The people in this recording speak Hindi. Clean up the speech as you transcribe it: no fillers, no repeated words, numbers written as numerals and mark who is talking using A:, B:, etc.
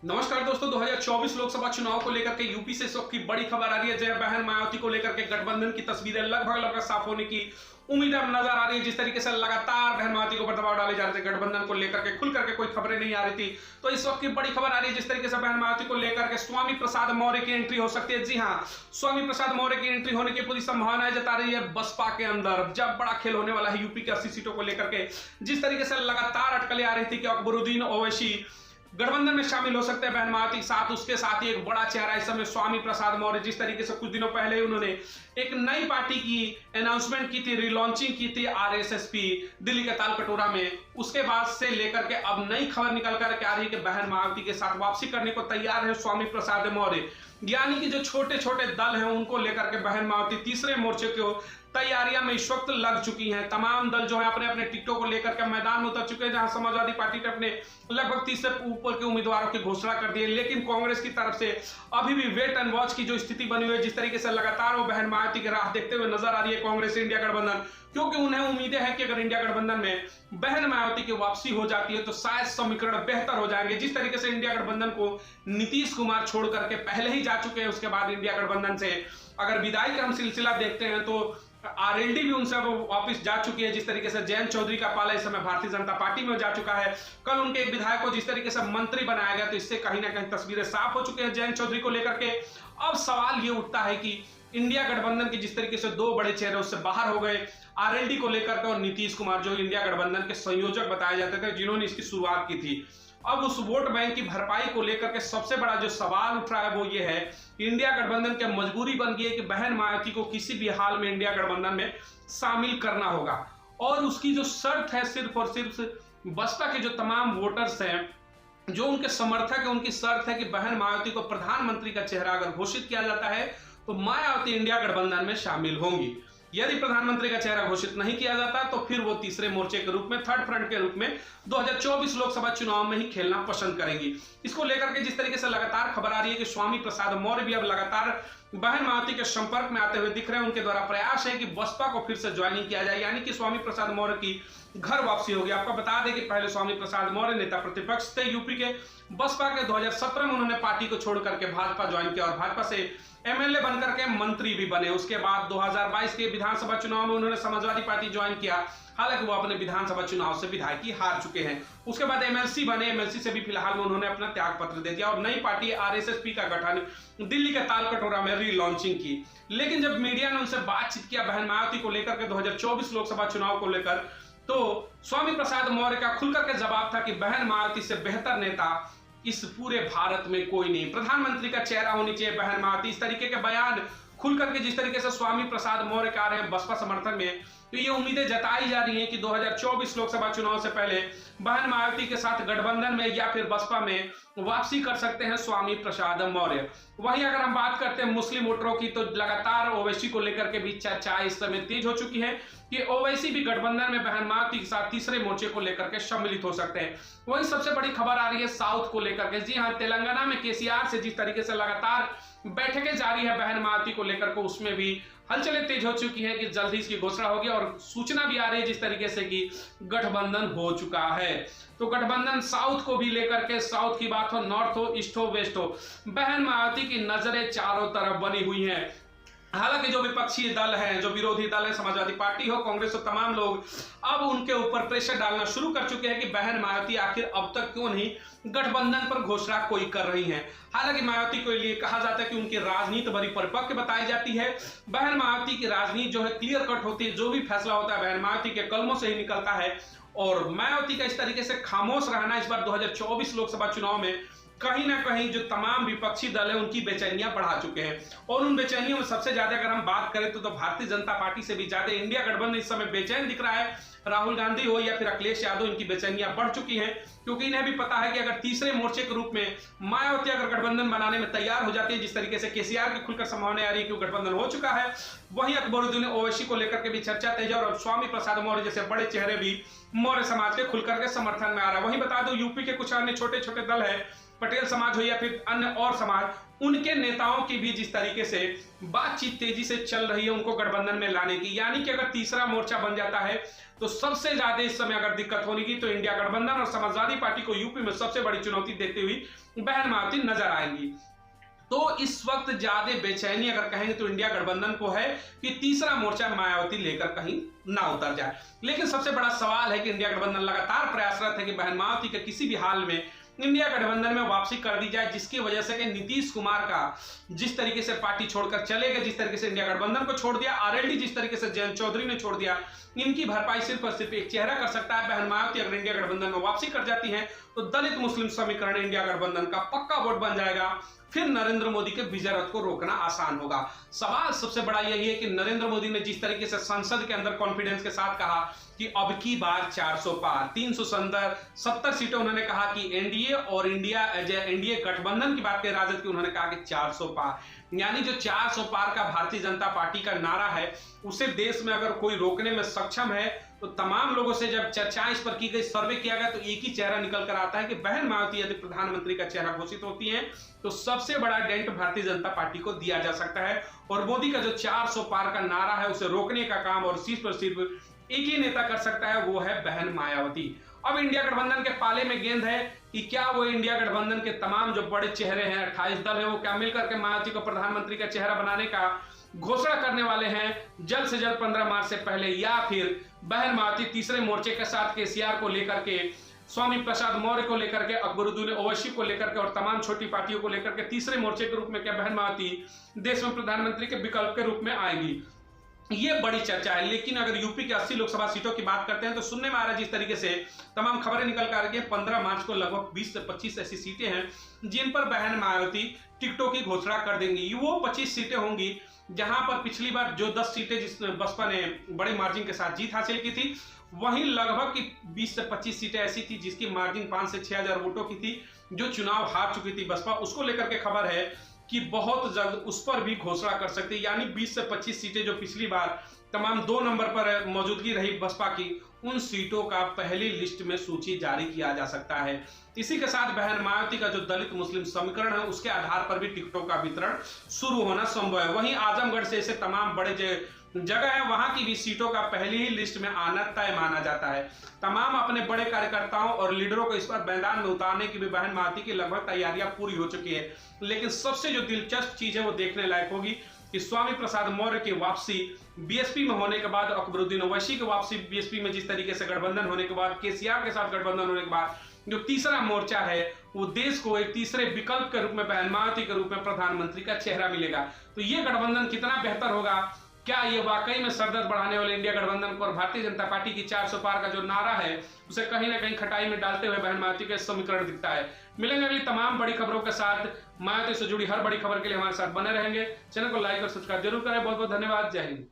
A: नमस्कार दोस्तों, 2024 लोकसभा चुनाव को लेकर के यूपी से इस वक्त की बड़ी खबर आ रही है। जय बहन मायावती को लेकर के गठबंधन की तस्वीरें लगभग साफ होने की उम्मीद अब नजर आ रही है। जिस तरीके से लगातार बहन मायावती को दबाव डाले जा रहे थे, गठबंधन को लेकर के खुल करके कोई खबरें नहीं आ रही थी, तो इस वक्त की बड़ी खबर आ रही है। जिस तरीके से बहन मायावती को लेकर के स्वामी प्रसाद मौर्य की एंट्री हो सकती है। जी हाँ, स्वामी प्रसाद मौर्य की एंट्री होने की पूरी संभावनाएं जता रही है बसपा के अंदर। जब बड़ा खेल होने वाला है यूपी की 80 सीटों को लेकर के, जिस तरीके से लगातार अटकलें आ रही थी कि अकबरुद्दीन ओवैसी गठबंधन में शामिल हो सकते हैं बहन मायावती के साथ, उसके साथ ही एक बड़ा चेहरा इस समय स्वामी प्रसाद मौर्य। जिस तरीके से कुछ दिनों पहले उन्होंने एक नई पार्टी की अनाउंसमेंट की थी, रिलॉन्चिंग की थी आरएसएसपी दिल्ली के तालकटोरा में। उसके बाद से लेकर के अब नई खबर निकल कर आ रही है कि बहन मायावती के साथ वापसी करने को तैयार है स्वामी प्रसाद मौर्य। यानी कि जो छोटे छोटे दल हैं उनको लेकर के बहन मायावती तीसरे मोर्चे को तैयारियां में इस वक्त लग चुकी हैं। तमाम दल जो है अपने अपने टिकटों को लेकर के मैदान में उतर चुके हैं, जहां समाजवादी पार्टी ने अपने लगभग 30 से ऊपर के उम्मीदवारों की घोषणा कर दी है। लेकिन कांग्रेस की तरफ से अभी भी वेट एंड वॉच की जो स्थिति बनी हुई है, जिस तरीके से लगातार वो बहन मायावती की राह देखते हुए नजर आ रही है कांग्रेस इंडिया गठबंधन, क्योंकि उन्हें उम्मीदें हैं कि अगर इंडिया गठबंधन में बहन मायावती की वापसी हो जाती है तो शायद समीकरण बेहतर हो जाएंगे। जिस तरीके से इंडिया गठबंधन को नीतीश कुमार छोड़ करके पहले ही जा चुके हैं, उसके बाद इंडिया गठबंधन से अगर विदाई का हम सिलसिला देखते हैं तो आरएलडी भी उनसे वापस जा चुकी है। जिस तरीके से जयंत चौधरी का पाला इस समय भारतीय जनता पार्टी में जा चुका है। कल उनके एक विधायक को जिस तरीके से मंत्री बनाया गया, तो इससे कहीं ना कहीं तस्वीरें साफ हो चुकी हैं जयंत चौधरी को लेकर के। अब सवाल ये उठता है कि इंडिया गठबंधन के जिस तरीके से दो बड़े चेहरे उससे बाहर हो गए, आरएलडी को लेकर के और नीतीश कुमार जो इंडिया गठबंधन के संयोजक बताए जाते थे, जिन्होंने इसकी शुरुआत की थी। अब उस वोट बैंक की भरपाई को लेकर के सबसे बड़ा जो सवाल उठ रहा है वो ये है कि इंडिया गठबंधन की मजबूरी बन गई है कि बहन मायावती को किसी भी हाल में इंडिया गठबंधन में शामिल करना होगा। और उसकी जो शर्त है, सिर्फ और सिर्फ बसपा के जो तमाम वोटर्स हैं, जो उनके समर्थक है, उनकी शर्त है कि बहन मायावती को प्रधानमंत्री का चेहरा अगर घोषित किया जाता है तो मायावती इंडिया गठबंधन में शामिल होंगी। यदि प्रधानमंत्री का चेहरा घोषित नहीं किया जाता तो फिर वो तीसरे मोर्चे के रूप में, थर्ड फ्रंट के रूप में 2024 लोकसभा चुनाव में ही खेलना पसंद करेंगी। इसको लेकर के जिस तरीके से लगातार खबर आ रही है कि स्वामी प्रसाद मौर्य भी अब लगातार बहन मायावती के संपर्क में आते हुए दिख रहे हैं। उनके द्वारा प्रयास है कि बसपा को फिर से ज्वाइनिंग किया जाए, यानी कि स्वामी प्रसाद मौर्य की घर वापसी होगी। आपको बता दें कि पहले स्वामी प्रसाद मौर्य नेता प्रतिपक्ष थे यूपी के। बसपा के 2017 में उन्होंने पार्टी को छोड़ करके भाजपा ज्वाइन किया और भाजपा से एमएलए बनकर के मंत्री भी बने। उसके बाद 2022 के विधानसभा चुनाव में उन्होंने समाजवादी पार्टी ज्वाइन किया। हालांकि वो अपने विधानसभा चुनाव से विधायकी हार चुके हैं। उसके बाद एमएलसी बने, एमएलसी से भी फिलहाल में उन्होंने अपना त्याग पत्र दे दिया और नई पार्टी आरएसएसपी का गठन दिल्ली के तालकटोरा में रीलॉन्चिंग की। लेकिन जब मीडिया ने उनसे बातचीत किया बहन मायावती को लेकर के 2024 लोकसभा चुनाव को लेकर, तो स्वामी प्रसाद मौर्य का खुलकर के जवाब था कि बहन मायावती से बेहतर नेता इस पूरे भारत में कोई नहीं, प्रधानमंत्री का चेहरा होनी चाहिए बहन मायावती। इस तरीके के बयान खुल करके जिस तरीके से स्वामी प्रसाद मौर्य का रहे हैं बसपा समर्थन में, तो ये उम्मीदें जताई जा रही हैं कि 2024 लोकसभा चुनाव से पहले बहन मायावती के साथ गठबंधन में या फिर बसपा में वापसी कर सकते हैं स्वामी प्रसाद मौर्य। वहीं अगर हम बात करते हैं मुस्लिम वोटरों की, तो लगातार ओवैसी को लेकर के भी चर्चा इस समय तेज हो चुकी है कि ओवैसी भी गठबंधन में बहन मायावती के साथ तीसरे मोर्चे को लेकर के सम्मिलित हो सकते हैं। वहीं सबसे बड़ी खबर आ रही है साउथ को लेकर के। जी हाँ, तेलंगाना में केसीआर से जिस तरीके से लगातार बैठकें जारी है बहन मायावती को लेकर के, उसमें भी हलचलें तेज हो चुकी हैं कि जल्द ही इसकी घोषणा होगी और सूचना भी आ रही है जिस तरीके से कि गठबंधन हो चुका है। तो गठबंधन साउथ को भी लेकर के, साउथ की बात हो, नॉर्थ हो, ईस्ट हो, वेस्ट हो, बहन मायावती की नजरें चारों तरफ बनी हुई हैं। हालांकि जो विपक्षी दल हैं, जो विरोधी दल है, समाजवादी पार्टी हो, कांग्रेस हो, तमाम लोग अब उनके ऊपर प्रेशर डालना शुरू कर चुके हैं कि बहन मायावती आखिर अब तक क्यों नहीं गठबंधन पर घोषणा कोई कर रही हैं। हालांकि मायावती को लिए कहा जाता है कि उनकी राजनीति बड़ी परिपक्व बताई जाती है। बहन मायावती की राजनीति जो है क्लियर कट होती है, जो भी फैसला होता है बहन मायावती के कलमों से ही निकलता है। और मायावती का इस तरीके से खामोश रहना इस बार 2024 लोकसभा चुनाव में कहीं ना कहीं जो तमाम विपक्षी दल है उनकी बेचैनियां बढ़ा चुके हैं। और उन बेचैनियों में सबसे ज्यादा अगर हम बात करें तो भारतीय जनता पार्टी से भी ज्यादा इंडिया गठबंधन इस समय बेचैन दिख रहा है। राहुल गांधी हो या फिर अखिलेश यादव, इनकी बेचैनियां बढ़ चुकी हैं, क्योंकि इन्हें भी पता है कि अगर तीसरे मोर्चे के रूप में मायावती अगर गठबंधन बनाने में तैयार हो जाती है, जिस तरीके से केसीआर की खुलकर संभावना आ रही है कि गठबंधन हो चुका है, वहीं अकबरुद्दीन ओवैसी को लेकर के भी चर्चा तेज है और अब स्वामी प्रसाद मौर्य जैसे बड़े चेहरे भी मौर्य समाज के खुलकर के समर्थन में आ रहा है। वहीं बता दो यूपी के कुछ अन्य छोटे छोटे दल है पटेल समाज हो या फिर अन्य और समाज, उनके नेताओं की भी जिस तरीके से बातचीत तेजी से चल रही है उनको गठबंधन में लाने की, यानी कि अगर तीसरा मोर्चा बन जाता है तो सबसे ज्यादा इस समय अगर दिक्कत होने की तो इंडिया गठबंधन और समाजवादी पार्टी को यूपी में सबसे बड़ी चुनौती देती हुई बहन मायावती नजर आएंगी। तो इस वक्त ज्यादा बेचैनी अगर कहेंगे तो इंडिया गठबंधन को है कि तीसरा मोर्चा मायावती लेकर कहीं ना उतर जाए। लेकिन सबसे बड़ा सवाल है कि इंडिया गठबंधन लगातार प्रयासरत है कि बहन मायावती के किसी भी हाल में इंडिया गठबंधन में वापसी कर दी जाए, जिसकी वजह से कि नीतीश कुमार का जिस तरीके से पार्टी छोड़कर चले गए, जिस तरीके से इंडिया गठबंधन को छोड़ दिया, आरएलडी जिस तरीके से जयंत चौधरी ने छोड़ दिया, इनकी भरपाई सिर्फ और सिर्फ एक चेहरा कर सकता है बहन मायावती। अगर इंडिया गठबंधन में वापसी कर जाती है तो दलित मुस्लिम समीकरण इंडिया गठबंधन का पक्का वोट बन जाएगा, फिर नरेंद्र मोदी के विजय रथ को रोकना आसान होगा। सवाल सबसे बड़ा यही है कि नरेंद्र मोदी ने जिस तरीके से संसद के अंदर कॉन्फिडेंस के साथ कहा कि अब की बार 400 पार 370 सीटें, उन्होंने कहा कि एनडीए और एनडीए गठबंधन की बात करें राजद की, उन्होंने कहा कि 400 पार, यानी जो 400 पार का भारतीय जनता पार्टी का नारा है उसे देश में अगर कोई रोकने में सक्षम है तो तमाम लोगों से जब चर्चाएं इस पर की गई, सर्वे किया गया, तो एक ही चेहरा निकल कर आता है कि बहन मायावती यदि प्रधानमंत्री का चेहरा घोषित होती है तो सबसे बड़ा डेंट भारतीय जनता पार्टी को दिया जा सकता है। और मोदी का जो 400 पार का नारा है उसे रोकने का काम और सिर्फ और सिर्फ एक ही नेता कर सकता है, वो है बहन मायावती। अब इंडिया गठबंधन के पाले में गेंद है कि क्या वो इंडिया गठबंधन के तमाम जो बड़े चेहरे हैं 28 दल है, वो क्या मिलकर के मायावती को प्रधानमंत्री का चेहरा बनाने का घोषणा करने वाले हैं जल्द से जल्द 15 मार्च से पहले, या फिर बहन मायावती तीसरे मोर्चे के साथ केसीआर को लेकर के, स्वामी प्रसाद मौर्य को लेकर के, अकबरुद्दीन ओवैसी को लेकर के और तमाम छोटी पार्टियों को लेकर के तीसरे मोर्चे के रूप में क्या बहन मायावती देश में प्रधानमंत्री के विकल्प के रूप में आएगी, ये बड़ी चर्चा है। लेकिन अगर यूपी के 80 लोकसभा सीटों की बात करते हैं तो सुनने में आ रहा है जिस तरीके से तमाम खबरें निकल कर के 15 मार्च को लगभग 20 से 25 ऐसी सीटें हैं जिन पर बहन मायावती टिकटों की घोषणा कर देंगी। वो 25 सीटें होंगी जहां पर पिछली बार जो 10 सीटें जिस बसपा ने बड़े मार्जिन के साथ जीत हासिल की थी, वहीं लगभग की 20 से 25 सीटें ऐसी थी जिसकी मार्जिन 5 से 6,000 वोटों की थी, जो चुनाव हार चुकी थी बसपा। उसको लेकर के खबर है कि बहुत जल्द उस पर भी घोषणा कर सकती है, यानी 20 से 25 सीटें जो पिछली बार तमाम 2 नंबर पर मौजूदगी रही बसपा की, उन सीटों का पहली लिस्ट में सूची जारी किया जा सकता है। इसी के साथ बहन मायावती का जो दलित मुस्लिम समीकरण है उसके आधार पर भी टिकटों का वितरण शुरू होना संभव है। वहीं आजमगढ़ से ऐसे तमाम बड़े जगह है, वहां की भी सीटों का पहली ही लिस्ट में आना तय माना जाता है। तमाम अपने बड़े कार्यकर्ताओं और लीडरों को इस पर मैदान में उतारने की भी बहन मायावती की लगभग तैयारियां पूरी हो चुकी है। लेकिन सबसे जो दिलचस्प चीज है वो देखने लायक होगी कि स्वामी प्रसाद मौर्य की वापसी बीएसपी में होने के बाद, अकबरुद्दीन ओवैसी की वापसी बीएसपी में जिस तरीके से गठबंधन होने के बाद, केसीआर के साथ गठबंधन होने के बाद, जो तीसरा मोर्चा है वो देश को एक तीसरे विकल्प के रूप में बहन मायावती के रूप में प्रधानमंत्री का चेहरा मिलेगा। तो ये गठबंधन कितना बेहतर होगा, क्या ये वाकई में सरदर्द बढ़ाने वाले इंडिया गठबंधन को और भारतीय जनता पार्टी की 400 पार का जो नारा है उसे कहीं ना कहीं खटाई में डालते हुए बहन मायावती का समीकरण दिखता है। मिलेंगे अगली तमाम बड़ी खबरों के साथ। मायावती से जुड़ी हर बड़ी खबर के लिए हमारे साथ बने रहेंगे। चैनल को लाइक और सब्सक्राइब जरूर करें। बहुत बहुत धन्यवाद। जय हिंद।